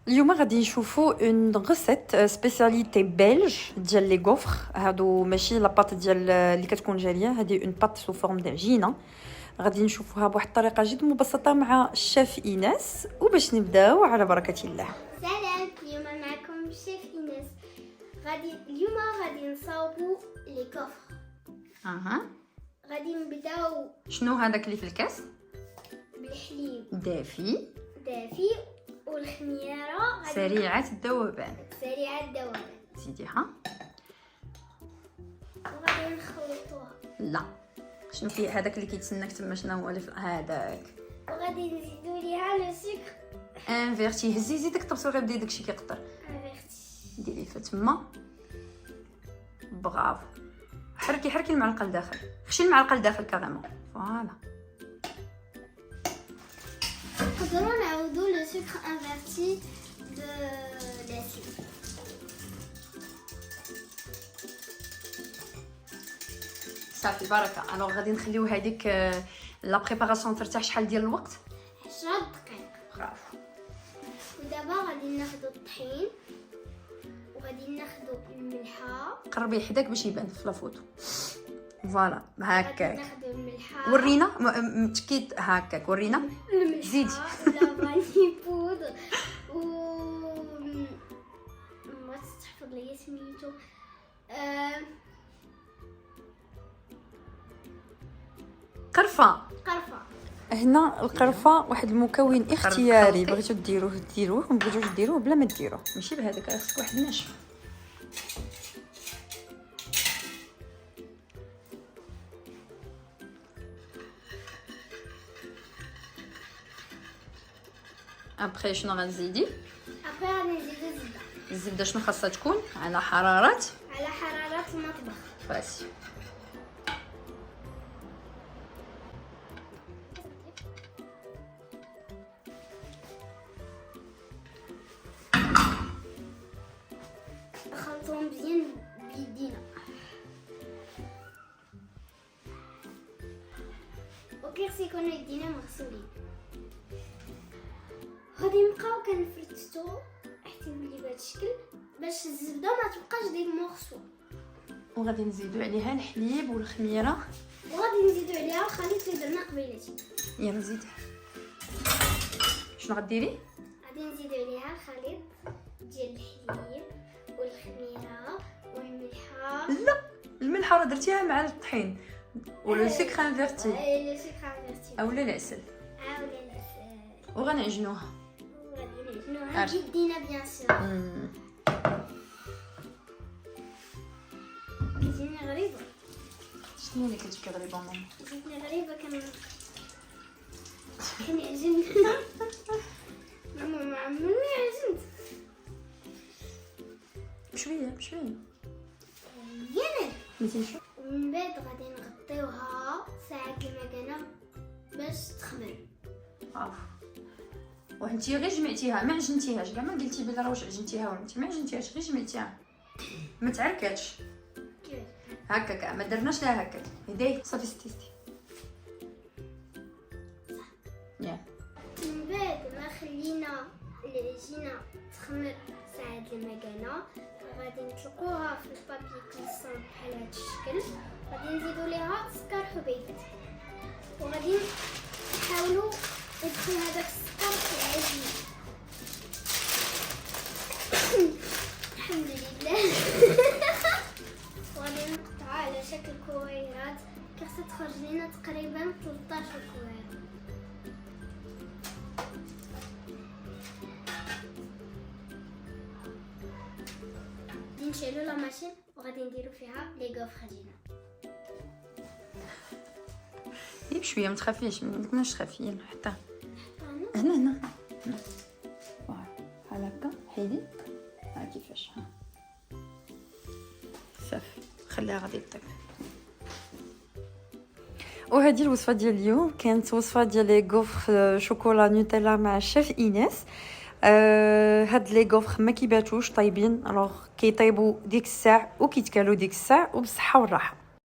اليوم غادي نشوفوا اون غوسيت سبيسياليتي بلج ديال لي غوفر. هادو ماشي لاباط ديال اللي كتكون جاريه، هذه اون بات سو فورم ديال عجينه. غادي نشوفوها بواحد الطريقه جد مبسطه مع الشيف ايناس. وباش نبداو على بركه الله. سلام، اليوم معكم الشيف ايناس. اليوم غادي نصاوبوا لي كوفر. غادي نبداو شنو هذاك اللي في الكاس؟ بالحليب دافي والخميره سريعه الذوبان. سيدي ها. وغادي نخلطوها. لا، شنو فيه هذاك اللي كيتسناك تما؟ شنو هو اللي هذاك؟ وغادي نزيدو ليها لو سكر انفيرتي. هزي زيدك طبسو غير بديدك شي كيقطر. ديري تما. برافو. حركي المعلقه لداخل، خشي المعلقه لداخل كاريمون. فوالا. نقدروا نعاودو لو سكر انفيرتي دو لاسيد. صافي بركه. الوغ غادي نخليو هذيك لا بريباراسيون ترتاح شحال ديال الوقت؟ 10 دقائق. برافو. ودابا غادي ناخذ الطحين وغادي ناخذ الملحه. قربي حداك باش يبان في لافوتو. فوالا هكاك. ناخذ الملحه. ورينا تكيت هكاك. ورينا زيدي. لافاني بودر و ما تحفظ لي سميتو قرفه. هنا القرفه واحد المكون اختياري، بغيتو ديروه ما بغيتوش ديروه بلا ما ديروه. ماشي بهذاك، خصك واحد ناشف. ابخي شنو غنزيدي؟ غادي نزيدو الزبده. شنو خاصها تكون؟ على حراره المطبخ. بس نخلطوهم مزيان بيدينا. وكيخص يكونوا يدينا مغسولين. غادي نبقاو كنفرتو حتى يولي بهذا الشكل باش الزبده ما تبقاش ديك مغسول. وغادي نزيدو عليها الحليب والخميره. وغادي نزيدو عليها الخليط اللي درنا قبيلتي. يلا زيدي. شنو غديري؟ غادي نزيدو عليها الخليط ديال الحليب والخميره والملحه. لا، الملحه راه درتيها مع الطحين ولو سكر انفيرتي لو سكر انفيرتي اولا العسل. وغنعجنوها. غادي نعجنوها بيدينا بيان سور. كتجيني غريبه. شنو اللي كتجيك غريبه ماما؟ كتجيني غريبه كنعجن. ماما ما عمرني عجنت. بشويه يانا مزيان. ومن بعد غادي نغطيوها ساعه المكانه باش تخمر. وانتي غير جمعتيها ما عجنتيهاش كاع، ما قلتي بلي راه واش عجنتيها ولا انت ما عجنتيهاش، غير جمعتيها ما تعركاتش هكاك. ما درناش لها هكاك. يدي صافي ستي ياك. من بعد ما خلينا العجينه تخمر ساعه المكانه غادي نطلقوها في البابي كليسون بحال هذا الشكل. غادي نزيدو ليها سكر حبيبات وغادي نحاولوا ندخل هذاك السكر في العجينه. الحمد لله. وغادي نقطعها على شكل كويرات. كيخصها تخرج لنا تقريبا 13 كويره. غادي نشعلوا لا ماشين وغادي نديروا فيها لي غوفر ديالنا. بشويه ما تخافيش، ما عندكناش تخافي. حتى هنا فوالا بحال هكا. حيدي ها كيفاش. ها صافي خليها غادي طيب. وهذه الوصفه ديال اليوم كانت وصفه ديال لي غوفر شوكولا نوتيلا مع الشيف ايناس. هاد لي غوفر ما كيباتوش طايبين، الوغ كيطيبوا ديك الساعه وكيتكالوا ديك الساعه وبالصحه والراحه.